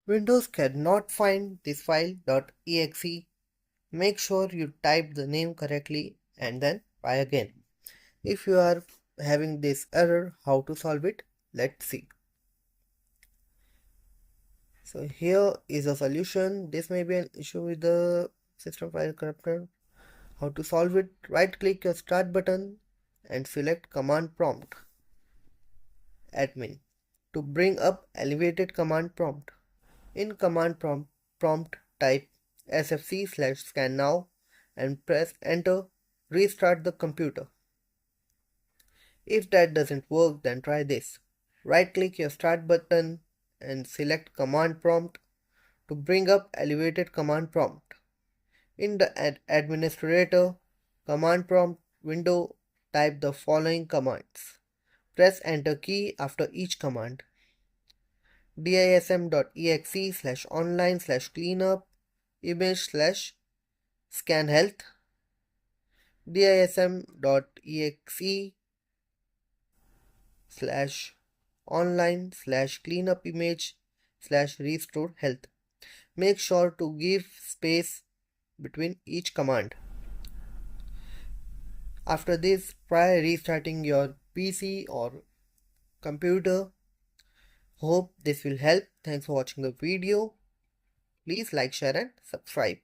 Windows cannot find this file .exe. Make sure you type the name correctly and then try again. If you are having this error, how to solve it? Let's see. So here is a solution. This may be an issue with the system file corruptor. How to solve it? Right click your start button and select command prompt admin to bring up elevated command prompt. In command prompt type sfc/scan now and press enter. Restart the computer. If that doesn't work, then try this. Right click your start button and select command prompt to bring up elevated command prompt. In the administrator command prompt window, type the following commands. Press enter key after each command. dism.exe/online/cleanup image/scan health, dism.exe/online/cleanup image/restore health. Make sure to give space between each command. After this, try restarting your PC or computer. Hope this will help. Thanks for watching the video. Please like, share and subscribe.